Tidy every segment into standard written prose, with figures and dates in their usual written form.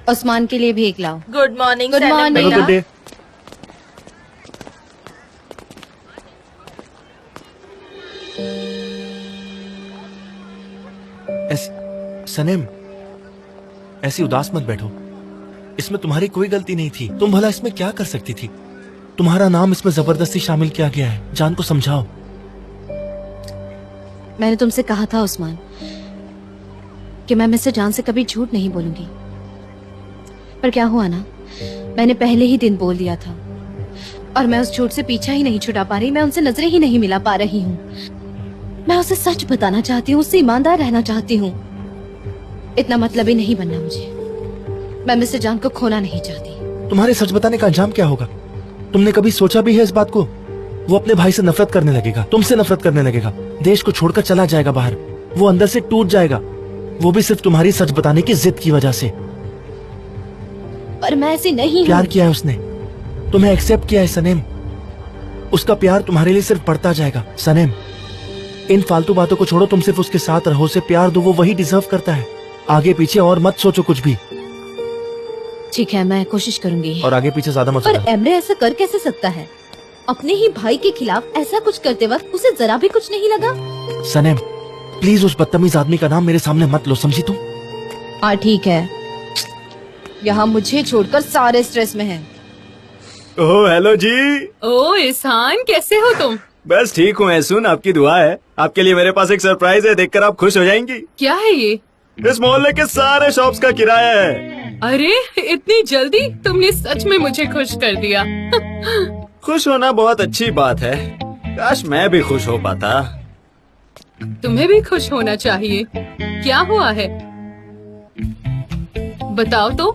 उस्मान के लिए भीख लाओ। Good morning. Good morning. Good day. सनेम, ऐसी उदास मत बैठो। इसमें तुम्हारी कोई गलती नहीं थी। तुम भला इसमें क्या कर सकती थी? तुम्हारा नाम इसमें जबरदस्ती शामिल किया गया है। जान को समझाओ। मैंने तुमसे कहा था उस्मान कि मैं मिस्टर जान से कभी झूठ नहीं बोलूंगी, पर क्या हुआ ना, मैंने पहले ही दिन बोल दिया था और मैं उस झूठ से पीछा ही नहीं छुड़ा पा रही। मैं उनसे नजरें ही नहीं मिला पा रही हूँ। मैं उसे सच बताना चाहती हूँ, उससे ईमानदार रहना चाहती हूँ। इतना मतलबी नहीं बनना मुझे। मैं मिस्टर जान को खोना नहीं चाहती। तुम्हारे सच बताने का अंजाम क्या होगा? तुमने कभी सोचा भी है इस बात को? वो अपने भाई से नफरत करने लगेगा, तुमसे नफरत करने लगेगा, देश को छोड़कर चला जाएगा बाहर। वो अंदर से टूट जाएगा, वो भी सिर्फ तुम्हारी सच बताने की जिद की वजह से। पर मैं ऐसी नहीं हूँ। प्यार किया है उसने, तुम्हें एक्सेप्ट किया है सनेम। उसका प्यार तुम्हारे लिए सिर्फ बढ़ता जाएगा। सनेम, इन फालतू बातों को छोड़ो। तुम सिर्फ उसके साथ रहो, उसे प्यार दो, वो वही डिजर्व करता है। आगे पीछे और मत सोचो कुछ भी। ठीक है, मैं कोशिश करूंगी। और आगे पीछे ज्यादा मत पर सोचो। एमरे ऐसा कर कैसे सकता है? अपने ही भाई के खिलाफ ऐसा कुछ करते वक्त उसे जरा भी कुछ नहीं लगा। सनेम, प्लीज उस बदतमीज आदमी का नाम मेरे सामने मत लो, समझी तुम? हाँ ठीक है, यहाँ मुझे छोड़कर सारे स्ट्रेस में हैं। ओह हेलो जी। ओ इहसान, कैसे हो तुम? बस ठीक हूँ ऐसुन, आपकी दुआ है। आपके लिए मेरे पास एक सरप्राइज है, देखकर आप खुश हो जाएंगी। क्या है ये? इस मोहल्ले के सारे शॉप्स का किराया है। अरे इतनी जल्दी? तुमने सच में मुझे खुश कर दिया। खुश होना बहुत अच्छी बात है, काश मैं भी खुश हो पाता। तुम्हें भी खुश होना चाहिए। क्या हुआ है बताओ तो।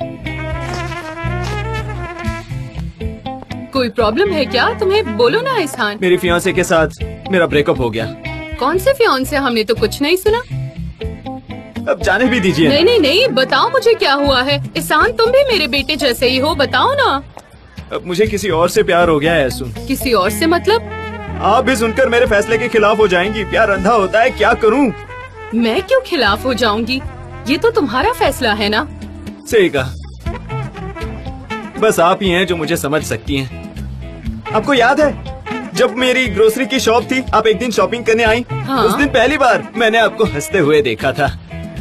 कोई प्रॉब्लम है क्या? तुम्हें बोलो ना इहसान। मेरी फियांसे के साथ मेरा ब्रेकअप हो गया। कौन से फियांसे? हमने तो कुछ नहीं सुना। अब जाने भी दीजिए। नहीं नहीं नहीं, बताओ मुझे क्या हुआ है। इहसान, तुम भी मेरे बेटे जैसे ही हो, बताओ ना। अब मुझे किसी और से प्यार हो गया है ऐसुन। किसी और से मतलब? आप भी सुनकर मेरे फैसले के खिलाफ हो जाएंगी। प्यार अंधा होता है, क्या करूं? मैं क्यों खिलाफ हो जाऊंगी? ये तो तुम्हारा फैसला है ना। सही कहा, बस आप ही हैं जो मुझे समझ सकती हैं। आपको याद है जब मेरी ग्रोसरी की शॉप थी, आप एक दिन शॉपिंग करने आई? हाँ। उस दिन पहली बार मैंने आपको हंसते हुए देखा था।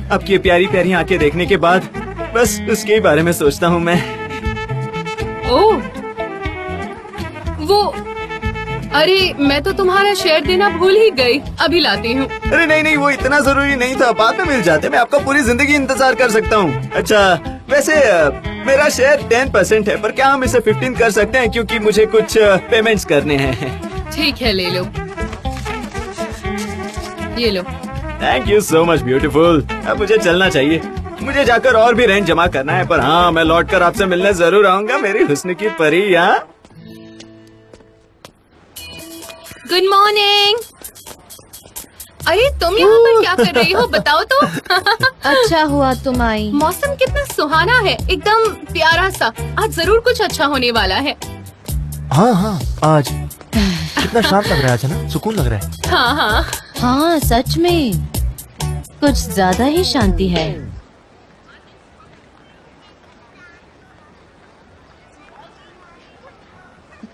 आपकी ये प्यारी प्यारी आंखें देखने के बाद बस उसके ही बारे में सोचता हूँ मैं। ओह वो, अरे मैं तो तुम्हारा शेयर देना भूल ही गई। अभी लाती हूँ। अरे नहीं नहीं, वो इतना जरूरी नहीं था, बाद में मिल जाते। मैं आपका पूरी जिंदगी इंतजार कर सकता हूँ। अच्छा वैसे मेरा शेयर 10% है, पर क्या हम इसे 15 कर सकते हैं, क्योंकि मुझे कुछ पेमेंट्स करने हैं। ठीक है, ले लो, ये लो। Thank you so much beautiful. अब मुझे चलना चाहिए, मुझे जाकर और भी रेंट जमा करना है। पर हाँ, मैं लौटकर आपसे मिलने जरूर आऊंगा, मेरी हुस्न की परी। यहाँ गुड मॉर्निंग। अरे तुम यहाँ पर क्या कर रही हो बताओ तो। अच्छा हुआ तुम आई। मौसम कितना सुहाना है, एकदम प्यारा सा। आज जरूर कुछ अच्छा होने वाला है। हाँ हाँ, आज कितना शांत लग रहा है आज, है ना? सुकून लग रहा है। हाँ हाँ हाँ सच में कुछ ज्यादा ही शांति है।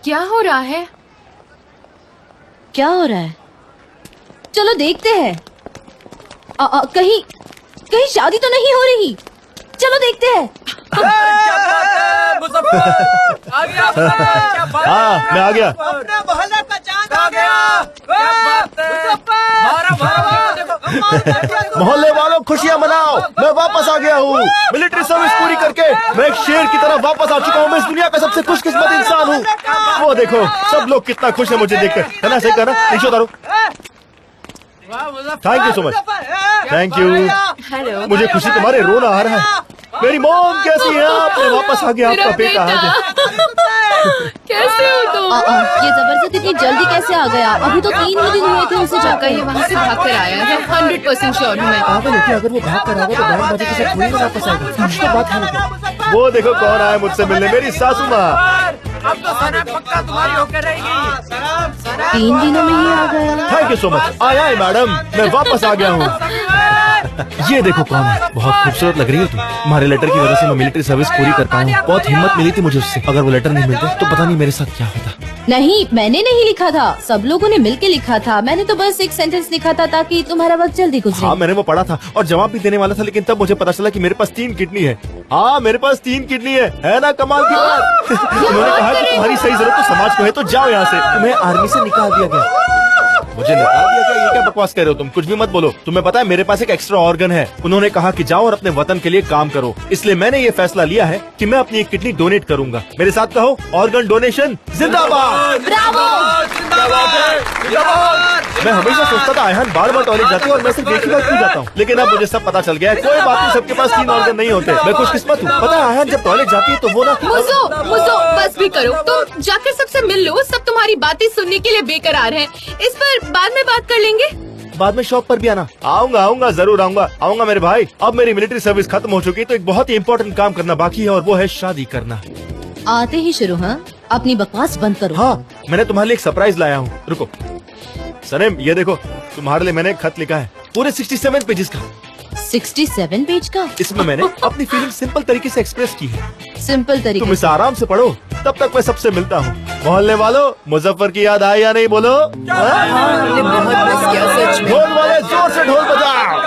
क्या हो रहा है? क्या हो रहा है? चलो देखते हैं। कहीं कहीं शादी तो नहीं हो रही? चलो देखते हैं। हाँ मैं आ गया। अपने मोहल्ले का चांद आ गया। मोहल्ले वालों खुशियाँ मनाओ, मैं वापस आ गया हूँ। मिलिट्री सर्विस पूरी करके मैं एक शेर की तरह वापस आ चुका हूँ। मैं इस दुनिया का सबसे खुशकिस्मत इंसान हूँ। वो देखो सब लोग कितना खुश है मुझे देखकर, है ना? सही कहा ना? रिक्शा उतारो। Thank you so much. Thank you. Hello. मुझे खुशी तुम्हारे रोना आ रहा है। मेरी मॉम कैसी है? आपने वापस आ गया, आपका बेटा आ गया। कैसे हो तुम? ये जबरदस्त इतनी जल्दी कैसे आ गया? अभी तो 3 ही दिन हुए थे उसे जाकर। ये वहाँ से भाग कर आया है, 100% श्योर हूँ मैं। पागल है क्या? अगर वो भाग कर आएगा तो बैंड बाजे के साथ थोड़ी ना वापस आएगा। कुछ तो बात है। वो देखो कौन आया मुझसे मिलने, मेरी सासू माँ। अब तो सना पक्का तुम्हारी होकर रहेगी। 3 दिनों में ही आ गया। Thank you so much. आया है मैडम, मैं वापस आ गया हूँ। ये देखो कौन है। बहुत खूबसूरत लग रही हो तुम। तुम्हारे लेटर की वजह से मैं मिलिट्री सर्विस पूरी कर पाया हूँ। बहुत हिम्मत मिली थी मुझे उससे। अगर वो लेटर नहीं मिलते तो पता नहीं मेरे साथ क्या होता। नहीं, मैंने नहीं लिखा था, सब लोगों ने मिलके लिखा था। मैंने तो बस एक सेंटेंस लिखा था ताकि तुम्हारा वक्त जल्दी गुजरे। हाँ, मैंने वो पढ़ा था और जवाब भी देने वाला था, लेकिन तब मुझे पता चला कि मेरे पास 3 किडनी है। हाँ, मेरे पास 3 किडनी है ना? कमाल की बात। उन्होंने कहा कि तुम्हारी सही जरूरत तो समाज को है, तो जाओ यहाँ से। तुम्हें आर्मी से निकाल दिया गया। मुझे निकाल दिया क्या? ये क्या बकवास कर रहे हो तुम? कुछ भी मत बोलो। तुम्हें पता है मेरे पास एक एक्स्ट्रा ऑर्गन है। उन्होंने कहा कि जाओ और अपने वतन के लिए काम करो, इसलिए मैंने ये फैसला लिया है कि मैं अपनी एक किडनी डोनेट करूंगा। मेरे साथ कहो, ऑर्गन डोनेशन जिंदाबाद। मैं हमेशा सोचता था आयहान बार बार टॉयलेट जाती है और मैं सिर्फ एक ही बार क्यों जाता हूँ, लेकिन अब मुझे सब पता चल गया है। कोई बात नहीं, सबके पास 3 ऑर्गन नहीं होते। मैं खुशकिस्मत हूँ। पता है आयहान जब टॉयलेट जाती है तो वो ना मुझो बस भी करो। तुम जाकर सबसे मिल लो। सब तुम्हारी बातें सुनने के लिए बेकरार हैं। इस पर बाद में बात कर लेंगे। बाद में शॉप पर भी आना। आऊंगा, जरूर आऊंगा मेरे भाई। अब मेरी मिलिट्री सर्विस खत्म हो चुकी है तो एक बहुत ही इम्पोर्टेंट काम करना बाकी है और वो है शादी करना। आते ही शुरू। हाँ, अपनी बकवास बंद करो। हाँ, मैंने तुम्हारे लिए एक सरप्राइज लाया हूँ। रुको सनेम, ये देखो तुम्हारे लिए मैंने एक खत लिखा है, पूरे 67 पेजेस का। 67 पेज का? इसमें मैंने अपनी फीलिंग सिंपल तरीके से एक्सप्रेस की है। सिंपल तरीके तुम इसे आराम से पढ़ो, तब तक मैं सबसे मिलता हूँ। मोहल्ले वालों, मुजफ्फर की याद आई या नहीं? बोलो। ढोल वाले जोर से ढोल बजाओ।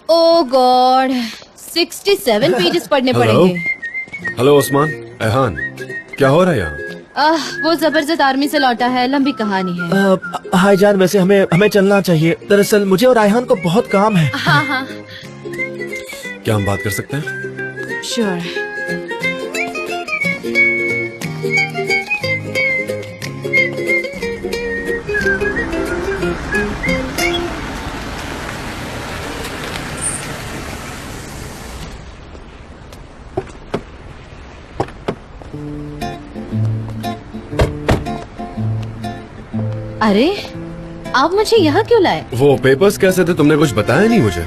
ओ गॉड, 67 पेजेस पढ़ने पड़ेंगे। हेलो उस्मान, ऐहान, क्या हो रहा है यहाँ? वो जबरदस्त आर्मी से लौटा है, लंबी कहानी है। हाय जान, वैसे हमें चलना चाहिए। दरअसल मुझे और आयहान को बहुत काम है। हाँ, क्या हम बात कर सकते हैं? श्योर। अरे, आप मुझे यहाँ क्यों लाए? वो पेपर्स कैसे थे? तुमने कुछ बताया नहीं मुझे।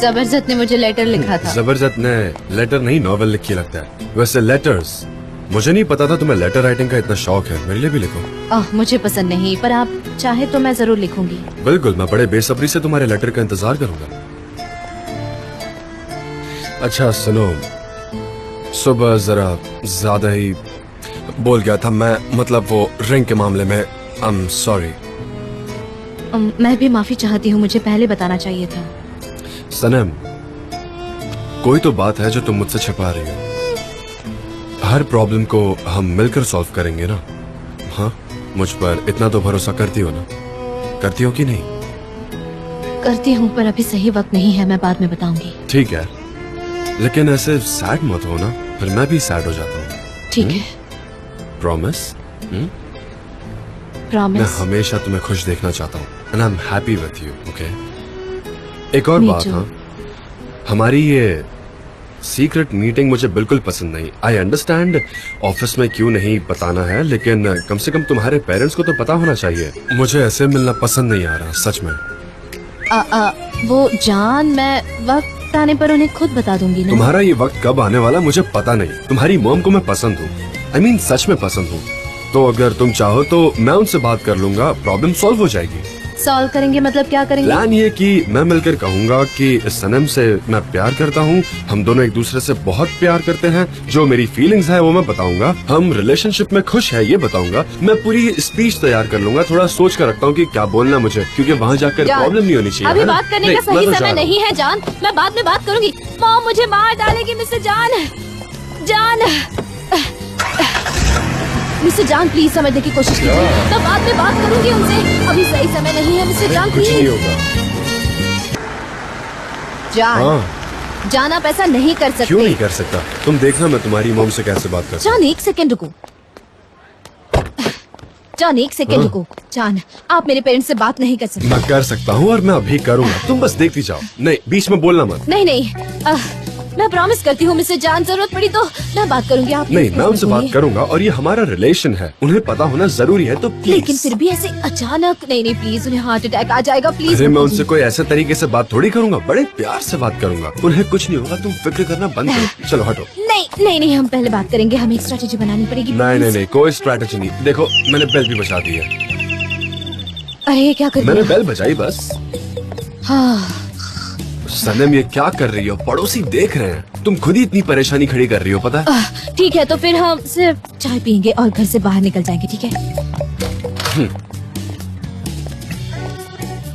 जबरदस्त ने मुझे लेटर लिखा था। जबरदस्त ने लेटर नहीं, नॉवेल लिखी लगता है। वैसे लेटर्स, मुझे नहीं पता था तुम्हें लेटर राइटिंग का इतना शौक है। मेरे लिए भी लिखो। मुझे पसंद नहीं, पर आप चाहे तो मैं जरूर लिखूंगी। बिल्कुल, मैं बड़े बेसब्री से तुम्हारे लेटर का इंतजार करूंगा। अच्छा सुनो, सुबह जरा ज्यादा ही बोल गया था मैं, मतलब वो रिंग के मामले में। I'm sorry। मैं भी माफी चाहती हूँ, मुझे पहले बताना चाहिए था। सनम, कोई तो बात है जो तुम मुझसे छिपा रही हो। हर प्रॉब्लम को हम मिलकर सॉल्व करेंगे ना? हाँ, मुझ पर इतना तो भरोसा करती हो ना? करती हो कि नहीं? करती हूँ, पर अभी सही वक्त नहीं है, मैं बाद में बताऊंगी। ठीक है, लेकिन ऐसे सैड मत हो ना, फिर मैं भी सैड हो जाता हूँ। ठीक है। प्रॉमिस? मैं प्रॉमिस। हमेशा तुम्हें खुश देखना चाहता हूँ। And I am happy with you, okay? एक और Me बात, too। हाँ, हमारी ये सीक्रेट मीटिंग मुझे बिल्कुल पसंद नहीं। आई अंडरस्टैंड ऑफिस में क्यों नहीं बताना है, लेकिन कम से कम तुम्हारे पेरेंट्स को तो पता होना चाहिए। मुझे ऐसे मिलना पसंद नहीं आ रहा, सच में। वो जान, मैं वक्त आने पर उन्हें खुद बता दूंगी ना। तुम्हारा ये वक्त कब आने वाला मुझे पता नहीं। तुम्हारी मॉम को मैं पसंद हूँ, I mean, सच में पसंद हूँ। तो अगर तुम चाहो तो मैं उनसे बात कर लूंगा, प्रॉब्लम सॉल्व हो जाएगी। सॉल्व करेंगे मतलब क्या करेंगे? प्लान ये कि मैं मिलकर कहूंगा कि सनम से मैं प्यार करता हूँ, हम दोनों एक दूसरे से बहुत प्यार करते हैं, जो मेरी फीलिंग्स है वो मैं बताऊंगा, हम रिलेशनशिप में खुश है ये बताऊंगा। मैं पूरी स्पीच तैयार कर लूंगा, थोड़ा सोच कर रखता हूँ कि क्या बोलना मुझे, क्योंकि वहाँ जाकर प्रॉब्लम नहीं होनी चाहिए। अभी है ना? बात करने नहीं, का मैं सही तो जा समय रहा हूँ। नहीं है जान, मैं बाद में बात करूंगी। मॉम मुझे मार डालेगी मिस्टर जान। मिस्टर जान प्लीज समझने की कोशिश कीजिए, मैं बाद में बात करूंगी उनसे, अभी सही समय नहीं है मिस्टर जान कुछ नहीं प्लीज। होगा। जान, हाँ, जान आप ऐसा नहीं कर सकते। क्यों नहीं कर सकता? तुम देखना मैं तुम्हारी मॉम से कैसे बात करता हूँ। जान एक सेकंड रुको। जान एक सेकंड रुको। जान, आप मेरे पेरेंट्स से बात नहीं कर सकते। मैं कर सकता हूँ और मैं अभी करूंगा, तुम बस देखती जाओ। नहीं, बीच में बोलना मत। नहीं नहीं, मैं प्रॉमिस करती हूँ मिस्टर जान, जरूरत पड़ी तो मैं बात करूंगी। आप नहीं, मैं उनसे बात करूंगा और ये हमारा रिलेशन है, उन्हें पता होना जरूरी है, तो प्लीज। लेकिन फिर भी ऐसे अचानक नहीं प्लीज, उन्हें हार्ट अटैक आ जाएगा प्लीज। अरे मैं उनसे कोई ऐसे तरीके से बात थोड़ी करूंगा, बड़े प्यार से बात करूंगा। उन्हें कुछ नहीं होगा, तुम फिक्र करना बंद करो। चलो हटो। नहीं, हम पहले बात करेंगे, हमें एक स्ट्रेटेजी बनानी पड़ेगी। नहीं, कोई स्ट्रैटेजी नहीं। देखो मैंने बेल भी बजा दी है। अरे ये क्या कर रही मैंने है? बेल बजाई बस। हाँ सनम ये क्या कर रही हो? पड़ोसी देख रहे हैं, तुम खुद ही इतनी परेशानी खड़ी कर रही हो, पता है? ठीक है, तो फिर हम सिर्फ चाय पियेंगे और घर से बाहर निकल जाएंगे, ठीक है?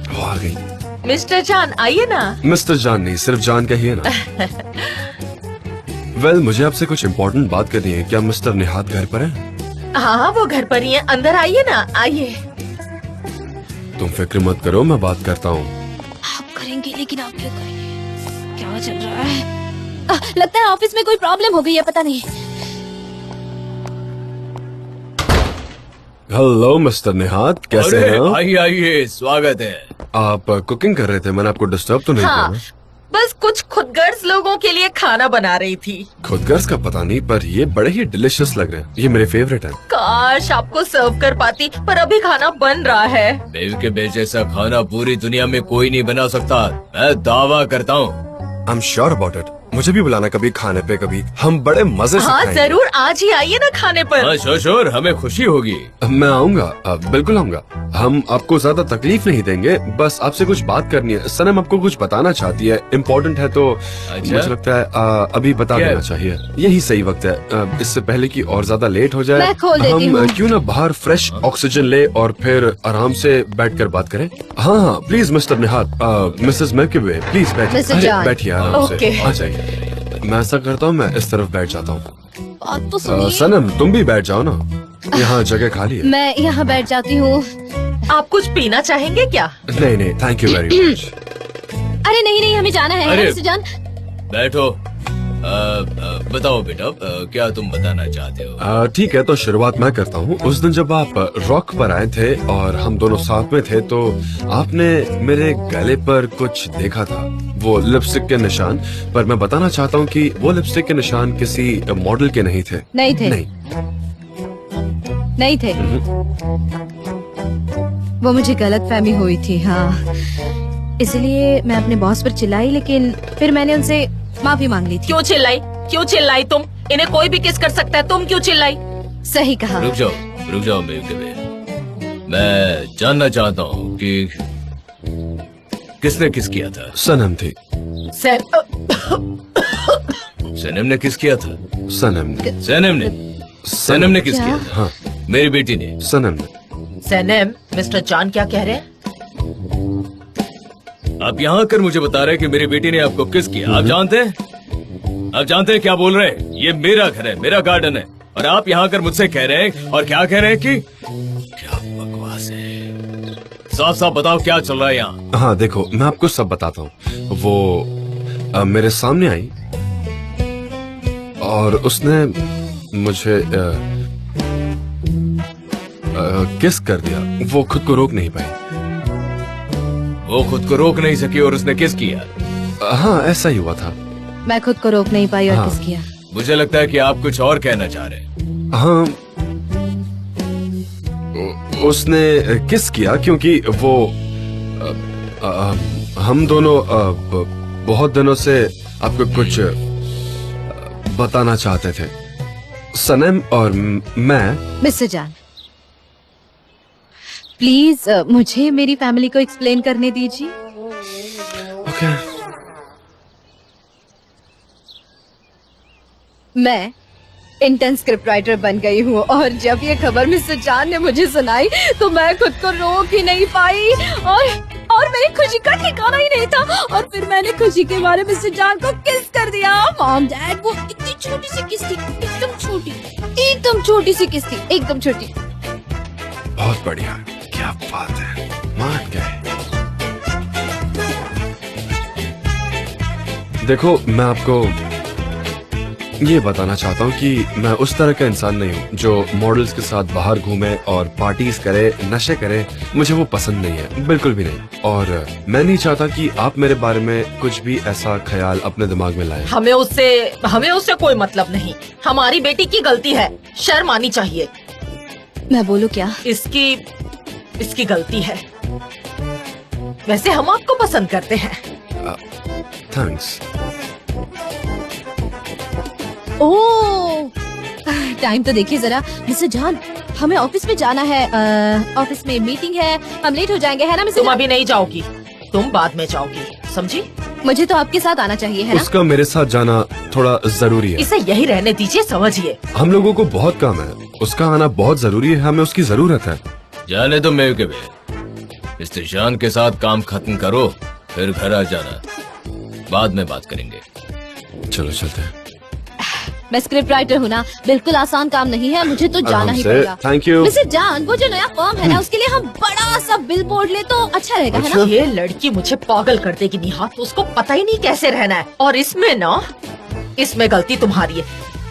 वो आ गई। मिस्टर जान आइए ना। मिस्टर जान नहीं, सिर्फ जान कहिए ना। वेल, मुझे आपसे कुछ इम्पोर्टेंट बात करनी है। क्या मिस्टर निहाद घर पर है? हाँ वो घर पर ही है, अंदर आइए ना, आइए। तुम फिक्र मत करो, मैं बात करता हूँ। आप करेंगे, लेकिन आप क्यों करेंगे? क्या चल रहा है? लगता है ऑफिस में कोई प्रॉब्लम हो गई है, पता नहीं। हेलो मिस्टर निहाद, कैसे अरे, हैं आप? आइए स्वागत है। आप कुकिंग कर रहे थे, मैंने आपको डिस्टर्ब तो नहीं हाँ किया? बस कुछ खुदगर्ज लोगों के लिए खाना बना रही थी। खुदगर्ज का पता नहीं, पर ये बड़े ही डिलिशियस लग रहे हैं। ये मेरे फेवरेट हैं। काश आपको सर्व कर पाती, पर अभी खाना बन रहा है। बेव के बेच जैसा खाना पूरी दुनिया में कोई नहीं बना सकता, मैं दावा करता हूँ। I am sure about it. मुझे भी बुलाना कभी खाने पे, कभी हम बड़े मजे से हाँ खाएंगे। जरूर, आज ही आइए ना खाने पर। हाँ श्योर, हमें खुशी होगी। मैं आऊंगा, बिल्कुल आऊंगा। हम आपको ज्यादा तकलीफ नहीं देंगे, बस आपसे कुछ बात करनी है। सनम आपको कुछ बताना चाहती है, इम्पोर्टेंट है, तो अच्छा? मुझे लगता है अभी बता क्या? देना चाहिए। यही सही वक्त है, इससे पहले कि और ज्यादा लेट हो जाए। मैं खोल देती हम हूँ। क्यों ना बाहर फ्रेश ऑक्सीजन ले और फिर आराम से बैठकर बात करें। हाँ, please mister Nihad, Mrs Milky please mister John. बैठिए आराम से, ओके। आ जाइए। मैं ऐसा करता हूँ, मैं इस तरफ बैठ जाता हूँ। बात तो सुनिए। सनम तुम भी बैठ जाओ ना, यहाँ जगह खाली है। मैं यहाँ बैठ जाती हूँ। आप कुछ पीना चाहेंगे क्या? नहीं, थैंक यू वेरी मच। अरे नहीं, हमें जाना है अरे। मिस्टर जान। बैठो। बताओ बेटा, क्या तुम बताना चाहते हो? ठीक है, तो शुरुआत मैं करता हूँ। उस दिन जब आप रॉक पर आए थे और हम दोनों साथ में थे, तो आपने मेरे गले पर कुछ देखा था, वो लिपस्टिक के निशान। पर मैं बताना चाहता हूँ कि वो लिपस्टिक के निशान किसी मॉडल के नहीं थे। नहीं थे। नहीं थे। वो मुझे गलतफहमी हुई थी, हाँ। इसलिए मैं अपने बॉस पर चिल्लाई, लेकिन फिर मैंने उनसे माफी मांग ली थी। क्यों चिल्लाई तुम? इन्हें कोई भी किस कर सकता है, तुम क्यों चिल्लाई? सही कहा। रुक जाओ बेव। मैं जानना चाहता हूँ कि किसने किस किया था? सनम थी। सनम ने किस किया था? सनम ने। सनम ने किस क्या? किया था? हाँ, मेरी बेटी ने। सनम ने। सनम, मिस्टर जान क्या कह रहे हैं? आप यहाँ आकर मुझे बता रहे हैं कि मेरी बेटी ने आपको किस किया? आप जानते हैं क्या बोल रहे हैं? ये मेरा घर है, मेरा गार्डन है, और आप यहाँ आकर मुझसे कह रहे हैं, और क्या कह रहे हैं कि क्या बकवास है। साफ साफ बताओ क्या चल रहा है यहाँ। हाँ देखो, मैं आपको सब बताता हूँ। वो मेरे सामने आई और उसने मुझे किस कर दिया। वो खुद को रोक नहीं पाई। वो खुद को रोक नहीं सकी और उसने किस किया? हाँ, ऐसा ही हुआ था। मैं खुद को रोक नहीं पाई और हाँ। किस किया। मुझे लगता है कि आप कुछ और कहना चाह रहे हैं। हाँ, उसने किस किया क्योंकि वो हम दोनों बहुत दिनों से आपको कुछ बताना चाहते थे। सनम और मैं। मिस्टर जान, प्लीज मुझे मेरी फैमिली को एक्सप्लेन करने दीजिए। ओके। मैं इंटर्न स्क्रिप्ट राइटर बन गई हूँ, और जब ये खबर मिस्टर जान ने मुझे सुनाई तो मैं खुद को रोक ही नहीं पाई, और मेरी खुशी का ठिकाना ही नहीं था। और फिर मैंने खुशी के बारे में मिस्टर जान को किस कर दिया। मॉम डैड, वो इतनी छोटी सी किस थी, एकदम छोटी सी किस थी, एकदम छोटी। बहुत बढ़िया, क्या बात है, मान गए। देखो, मैं आपको ये बताना चाहता हूँ कि मैं उस तरह का इंसान नहीं हूँ जो मॉडल्स के साथ बाहर घूमे और पार्टीज करे, नशे करे। मुझे वो पसंद नहीं है, बिल्कुल भी नहीं। और मैं नहीं चाहता कि आप मेरे बारे में कुछ भी ऐसा ख्याल अपने दिमाग में लाएं। हमें उससे कोई मतलब नहीं। हमारी बेटी की गलती है, शर्म आनी चाहिए। मैं बोलूं क्या? इसकी गलती है। वैसे हम आपको पसंद करते हैं। थैंक्स। ओह, टाइम तो देखिए जरा। मिस्टर जॉन, हमें ऑफिस में जाना है। ऑफिस में मीटिंग है, हम लेट हो जाएंगे, है ना मिस्टर तुम जॉन? अभी नहीं जाओगी, तुम बाद में जाओगी, समझी? मुझे तो आपके साथ आना चाहिए, है ना? उसका मेरे साथ जाना थोड़ा जरूरी है। इसे यही रहने दीजिए, समझिए। हम लोगों को बहुत काम है, उसका आना बहुत जरूरी है, हमें उसकी जरूरत है। जाने तो मैं के मिस्टर जान के साथ काम खत्म करो, फिर घर आ जाना, बाद में बात करेंगे। चलो चलते हैं। मैं स्क्रिप्ट राइटर हूँ ना, बिल्कुल आसान काम नहीं है, मुझे तो जाना ही से पड़ेगा। Thank you. मिस्टर जान, वो जो नया फर्म है ना, उसके लिए हम बड़ा सा बिल बोर्ड ले तो अच्छा रहेगा, है ना? ये लड़की मुझे पागल कर देगी निहा, उसको पता ही नहीं कैसे रहना है। और इसमें गलती तुम्हारी है।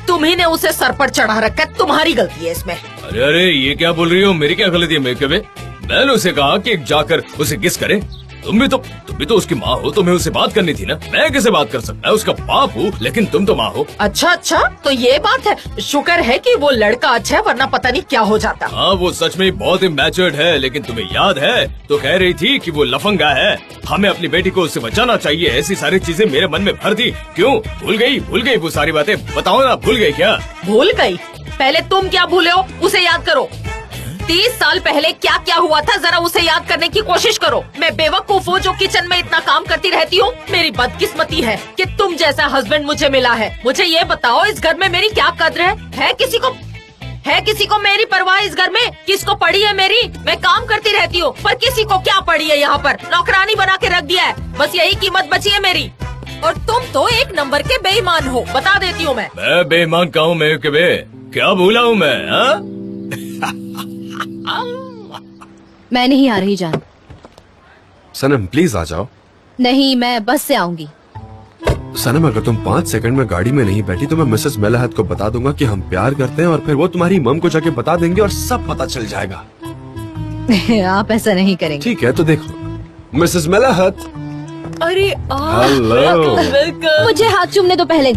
तुम्ही ने उसे सर पर चढ़ा रखा है, तुम्हारी गलती है इसमें। अरे अरे, ये क्या बोल रही हो? मेरी क्या गलती है? मैंने उसे कहा कि जाकर उसे किस करे। तुम भी तो उसकी माँ हो, तुम्हें उससे बात करनी थी ना। मैं कैसे बात कर सकता है? उसका बाप हूँ, लेकिन तुम तो माँ हो। अच्छा, तो ये बात है। शुक्र है कि वो लड़का अच्छा है, वरना पता नहीं क्या हो जाता। हाँ, वो सच में बहुत ही मैच्योर्ड है, लेकिन तुम्हें याद है तो कह रही थी कि वो लफंगा है। हमें अपनी बेटी को उससे बचाना चाहिए। ऐसी सारी चीजें मेरे मन में भर दी। क्यों भूल गई वो सारी बातें? बताओ ना, भूल गई क्या? भूल गई? पहले तुम क्या भूले हो, उसे याद करो। 30 साल पहले क्या क्या हुआ था, जरा उसे याद करने की कोशिश करो। मैं बेवकूफ हूँ जो किचन में इतना काम करती रहती हूँ। मेरी बदकिस्मती है कि तुम जैसा हस्बैंड मुझे मिला है। मुझे ये बताओ, इस घर में मेरी क्या कद्र है? है किसी को मेरी परवाह इस घर में? किसको पड़ी है मेरी? मैं काम करती रहती हूँ, पर किसी को क्या पड़ी है? यहाँ पर नौकरानी बना के रख दिया है, बस यही कीमत बची है मेरी। और तुम तो एक नंबर के बेईमान हो, बता देती हूँ मैं। बेईमान का हूँ मैं? क्या भूला हूँ मैं? हाँ? मैं नहीं आ रही जान। सनम प्लीज आ जाओ। नहीं, मैं बस से आऊंगी। सनम, अगर तुम 5 सेकंड में गाड़ी में नहीं बैठी तो मैं मिसेस मेलाहत को बता दूंगा कि हम प्यार करते हैं, और फिर वो तुम्हारी मम को जाके बता देंगे और सब पता चल जाएगा। आप ऐसा नहीं करेंगे। ठीक है, तो देखो मिसेस मेलाहत। अरे हेलो। वेलकम। मुझे हाथ चूमने दो पहले।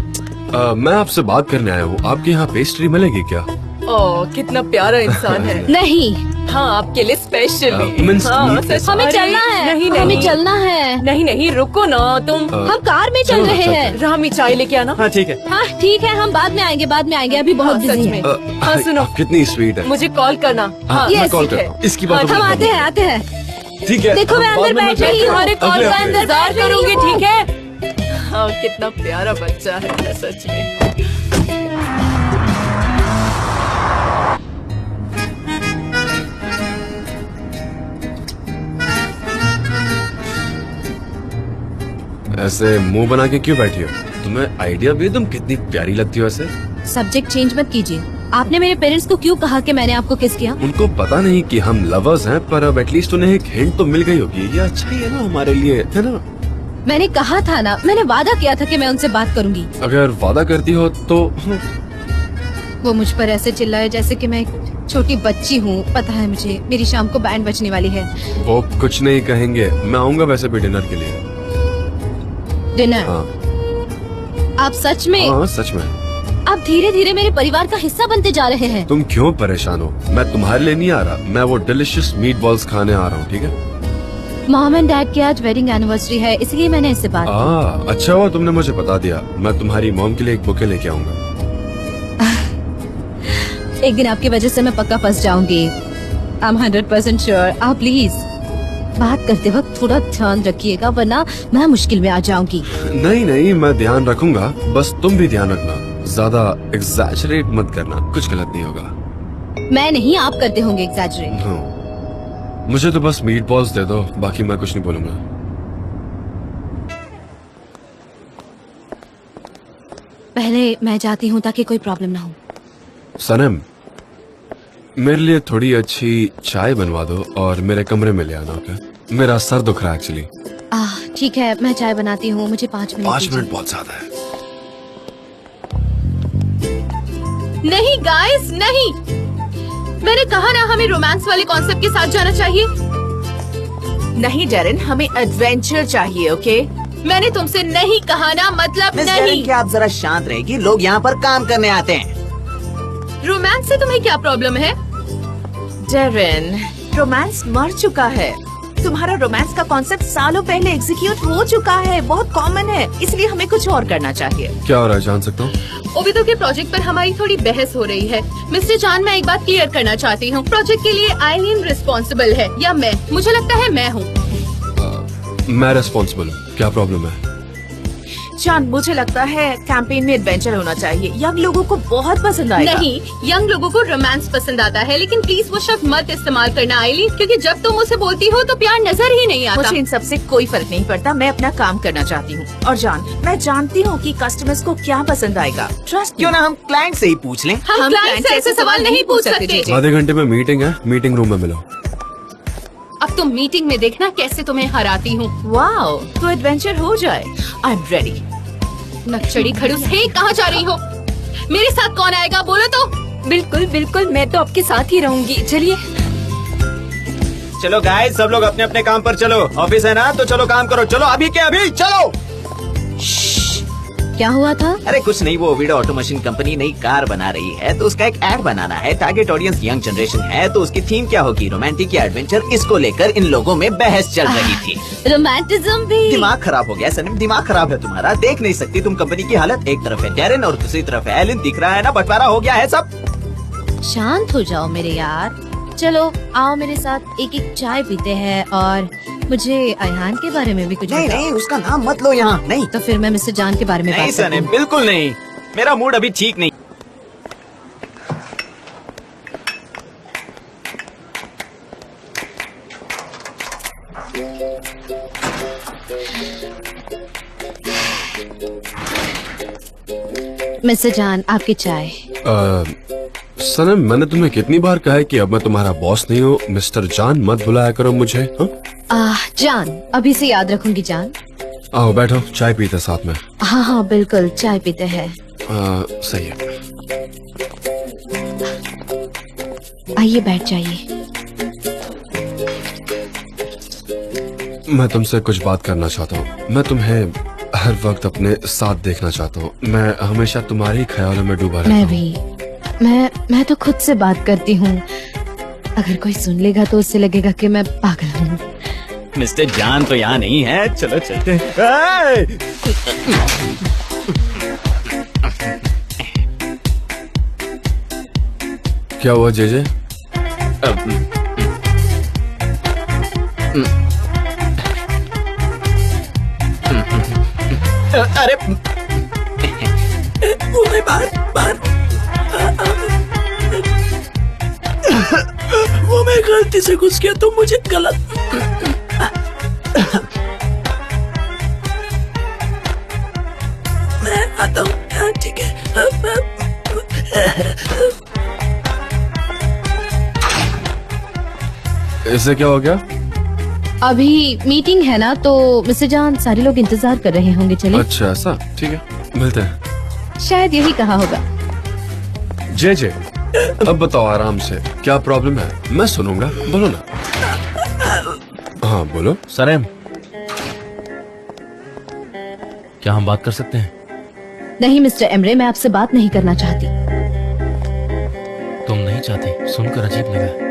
मैं आपसे बात करने आया हूँ, आपके यहाँ पेस्ट्री मिलेगी क्या? ओह, कितना प्यारा इंसान है। नहीं, हाँ, आपके लिए स्पेशली। मीन्स हमें चलना है। नहीं, हमें चलना है। नहीं, रुको ना तुम। हम कार में चल रहे हैं। रामी चाय लेके आना। हाँ ठीक है। हाँ ठीक है, हम बाद में आएंगे, अभी बहुत हाँ, बिजी सच है। में। हाँ, सुनो, कितनी स्वीट है। मुझे कॉल करना। हाँ, yes, मैं कॉल ठीक है। करता हूँ। इसकी बात हम आते हैं। ठीक है। देखो, मैं अंदर बैठ रही हूँ। तुम्हारे कॉल अगले का हफ्ते। इंतजार करूंगी, ठीक है? हाँ, कितना प्यारा बच्चा है सच में। ऐसे मुंह बना के क्यों बैठी हो? तुम्हें आइडिया भी है तुम कितनी प्यारी लगती हो ऐसे? सब्जेक्ट चेंज मत कीजिए। आपने मेरे पेरेंट्स को क्यों कहा कि मैंने आपको किस किया? उनको पता नहीं कि हम लवर्स हैं, पर अब एटलीस्ट उन्हें एक हिंट तो मिल गई होगी। ये अच्छा ही है ना हमारे लिए, है ना? मैंने कहा था ना, मैंने वादा किया था कि मैं उनसे बात करूंगी। अगर वादा करती हो तो वो मुझ पर ऐसे चिल्लाए जैसे कि मैं एक छोटी बच्ची हूँ। पता है मुझे, मेरी शाम को बैंड बजने वाली है। वो कुछ नहीं कहेंगे। मैं आऊंगा वैसे भी डिनर के लिए। डिनर? हाँ आप सच में? हाँ, सच में। आप धीरे धीरे मेरे परिवार का हिस्सा बनते जा रहे हैं। तुम क्यों परेशान हो? मैं तुम्हारे लिए नहीं आ रहा, मैं वो डिलिशियस मीट बॉल्स खाने आ रहा हूँ, ठीक है? मॉम एंड डैड की आज वेडिंग एनिवर्सरी है, इसलिए मैंने इससे बात की। अच्छा हुआ तुमने मुझे बता दिया। मैं तुम्हारी मॉम के लिए एक बुके लेके आऊंगा। एक दिन आपकी वजह से मैं पक्का फंस जाऊंगी। I am 100% sure. आप प्लीज बात करते वक्त थोड़ा ध्यान रखिएगा, वरना मैं मुश्किल में आ जाऊंगी। नहीं, मैं ध्यान रखूंगा, बस तुम भी ध्यान रखना। ज्यादा एग्जैजरेट मत करना, कुछ गलत नहीं होगा। मैं नहीं, आप करते होंगे एग्जैजरेट। हाँ, मुझे तो बस मीट बॉल्स दे दो, बाकी मैं कुछ नहीं बोलूंगा। पहले मैं जाती हूँ ताकि कोई प्रॉब्लम ना हो। सनम, मेरे लिए थोड़ी अच्छी चाय बनवा दो और मेरे कमरे में ले आना, ओके? मेरा सर दुख रहा है एक्चुअली। ठीक है, मैं चाय बनाती हूँ, मुझे 5 मिनट 5 दीजिए। मिनट बहुत ज्यादा है। नहीं गाइस, नहीं। मैंने कहा ना हमें रोमांस वाले कॉन्सेप्ट के साथ जाना चाहिए। नहीं डेरिन, हमें एडवेंचर चाहिए, ओके? मैंने तुमसे नहीं कहा ना, मतलब मिस नहीं। डेरिन, क्या आप जरा शांत रहेगी? लोग यहाँ पर काम करने आते हैं। रोमांस से तुम्हें क्या प्रॉब्लम है? डेरिन, रोमांस मर चुका है। तुम्हारा रोमांस का कॉन्सेप्ट सालों पहले एग्जीक्यूट हो चुका है, बहुत कॉमन है, इसलिए हमें कुछ और करना चाहिए। क्या हो रहा है, जान सकता हूँ? ओबितो के प्रोजेक्ट पर हमारी थोड़ी बहस हो रही है। मिस्टर चान, मैं एक बात क्लियर करना चाहती हूँ। प्रोजेक्ट के लिए आइलिन रिस्पॉन्सिबल है या मैं? मुझे लगता है मैं हूँ। मैं रिस्पॉन्सिबल हूँ। क्या प्रॉब्लम है? चांद, मुझे लगता है कैंपेन में एडवेंचर होना चाहिए। यंग लोगों को बहुत पसंद आएगा। नहीं, यंग लोगों को रोमांस पसंद आता है, लेकिन प्लीज वो शब्द मत इस्तेमाल करना आइलिन, क्योंकि जब तुम उसे बोलती हो तो प्यार नजर ही नहीं आता। मुझे इन सब से कोई फर्क नहीं पड़ता, मैं अपना काम करना चाहती हूँ। और जान, मैं जानती हूँ कि कस्टमर्स को क्या पसंद आएगा। ट्रस्ट क्यों ना हम क्लाइंट से ही पूछ लें? हम क्लाइंट से ऐसे सवाल नहीं पूछ सकते। जीजे। आधे घंटे में मीटिंग है, मीटिंग रूम में मिलो। अब तुम मीटिंग में देखना कैसे तुम्हें हराती हूँ। वाओ, तो एडवेंचर हो जाए। I am ready. नक्चड़ी खड़ूस, हे कहाँ जा रही हो? मेरे साथ कौन आएगा, बोलो तो। बिल्कुल बिल्कुल, मैं तो आपके साथ ही रहूंगी। चलिए। चलो गाइस, सब लोग अपने अपने काम पर चलो। ऑफिस है ना, तो चलो काम करो। चलो अभी के अभी चलो। क्या हुआ था? अरे कुछ नहीं, वो ओविडो ऑटो मशीन कंपनी नई कार बना रही है, तो उसका एक एड बनाना है। टारगेट ऑडियंस यंग जनरेशन है, तो उसकी थीम क्या होगी, रोमांटिक या एडवेंचर? इसको लेकर इन लोगों में बहस चल रही थी। रोमांटिज्म भी। दिमाग खराब हो गया सनम, दिमाग खराब है तुम्हारा। देख नहीं सकती तुम कंपनी की हालत? एक तरफ है डेरिन और दूसरी तरफ है एलिन। दिख रहा है ना, बंटवारा हो गया है सब। शांत हो जाओ मेरे यार। चलो आओ मेरे साथ एक एक चाय पीते हैं, और मुझे अयहान के बारे में भी कुछ नहीं बताओ। नहीं, उसका नाम मत लो यहाँ। नहीं तो फिर मैं मिस्टर जान के बारे में नहीं बात करती सनम, हूँ। बिल्कुल नहीं। मेरा मूड अभी ठीक नहीं। मिस्टर जान, आपकी चाय। सनम, मैंने तुम्हें कितनी बार कहा है कि अब मैं तुम्हारा बॉस नहीं हूँ। मिस्टर जान मत बुलाया करो मुझे। हाँ? जान, अभी से याद रखूंगी जान। आओ बैठो, चाय पीते साथ में। हाँ हाँ बिल्कुल, चाय पीते हैं। सही है। आइए बैठ जाइए। मैं तुमसे कुछ बात करना चाहता हूँ। मैं तुम्हें हर वक्त अपने साथ देखना चाहता हूँ। मैं हमेशा तुम्हारे ख्यालों में डूबा रहता मैं हूँ। भी। मैं तो खुद से बात करती हूँ। अगर कोई सुन लेगा तो उससे लगेगा कि मैं पागल हूँ। मिस्टर जान तो यहाँ नहीं है, चलो चलते हैं। क्या हुआ जेजे? अरे वो मैं बाहर वो मैं गलती से घुस गया, तो मुझे गलत। मैं आता हूँ, ठीक है। इससे क्या हो गया? अभी मीटिंग है ना, तो मिस्टर जान सारे लोग इंतजार कर रहे होंगे। चलिए। अच्छा ऐसा, ठीक है, मिलते हैं। शायद यही कहा होगा। जे अब बताओ आराम से, क्या प्रॉब्लम है? मैं सुनूंगा, बोलो ना। हाँ बोलो। सरेम, क्या हम बात कर सकते हैं? नहीं मिस्टर एमरे, मैं आपसे बात नहीं करना चाहती। तुम नहीं चाहती, सुनकर अजीब लगा।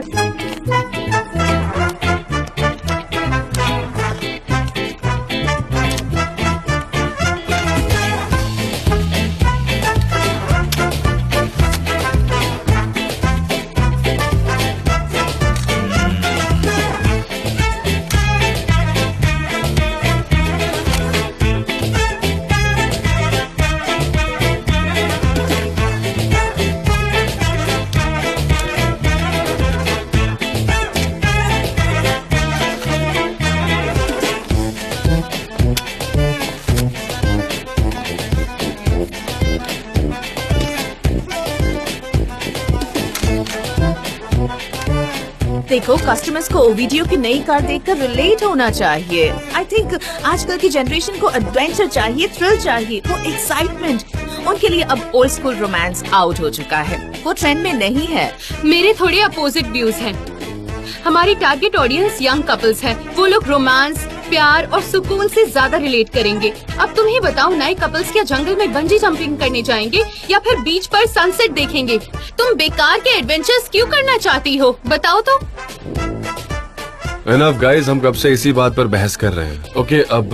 देखो, कस्टमर्स को वीडियो की नई कार देखकर रिलेट होना चाहिए। आई थिंक आजकल की जनरेशन को एडवेंचर चाहिए, थ्रिल चाहिए, वो एक्साइटमेंट। उनके लिए अब ओल्ड स्कूल रोमांस आउट हो चुका है, वो ट्रेंड में नहीं है। मेरे थोड़े अपोजिट व्यूज हैं। हमारी टारगेट ऑडियंस यंग कपल्स है, वो लोग रोमांस, प्यार और सुकून से ज्यादा रिलेट करेंगे। अब तुम ही बताओ, नए कपल्स क्या जंगल में बंजी जंपिंग करने जाएंगे या फिर बीच पर सनसेट देखेंगे? तुम बेकार के एडवेंचर्स क्यों करना चाहती हो, बताओ तो। एनफ गाइस, हम कब से इसी बात पर बहस कर रहे हैं। ओके, अब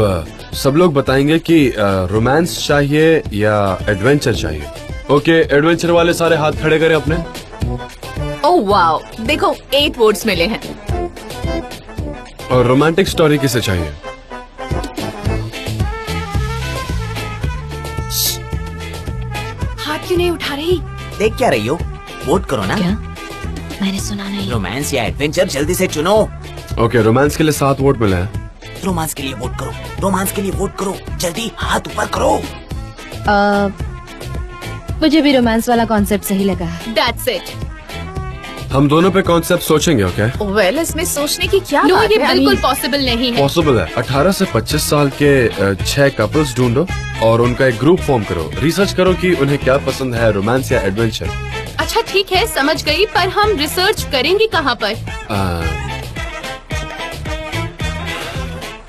सब लोग बताएंगे कि रोमांस चाहिए या एडवेंचर चाहिए। ओके, एडवेंचर वाले सारे हाथ खड़े करें अपने। ओह वाओ, देखो 8 वोट्स मिले हैं। और रोमांटिक स्टोरी किसे चाहिए? हाथ क्यों नहीं उठा रही? देख क्या रही हो? वोट करो ना। क्या? मैंने सुना नहीं। रोमांस या एडवेंचर, जल्दी से चुनो। ओके, रोमांस के लिए 7 वोट मिले हैं। रोमांस के लिए वोट करो, रोमांस के लिए वोट करो, जल्दी हाथ ऊपर करो। मुझे भी रोमांस वाला कॉन्सेप्ट सही लगा। That's it. हम दोनों पे कॉन्सेप्ट सोचेंगे। ओके, वेल, इसमें सोचने की क्या नो, बात ये है? बिल्कुल पॉसिबल नहीं है। पॉसिबल है। 18 से 25 साल के 6 कपल्स ढूंढो और उनका एक ग्रुप फॉर्म करो। रिसर्च करो कि उन्हें क्या पसंद है, रोमांस या एडवेंचर। अच्छा ठीक है, समझ गई, पर हम रिसर्च करेंगे कहाँ पर?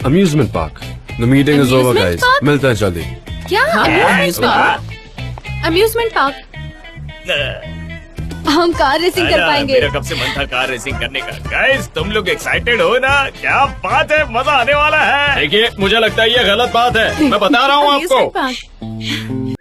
Amusement park. The meeting is over Amusement guys, park? मिलते हैं जल्दी। क्या? Amusement park? हम कार रेसिंग कर पाएंगे। मेरा कब से मन था कार रेसिंग करने का। गाइस, तुम लोग एक्साइटेड हो ना? क्या बात है, मजा आने वाला है। देखिए, मुझे लगता है ये गलत बात है, मैं बता रहा हूँ आपको। Amusement park।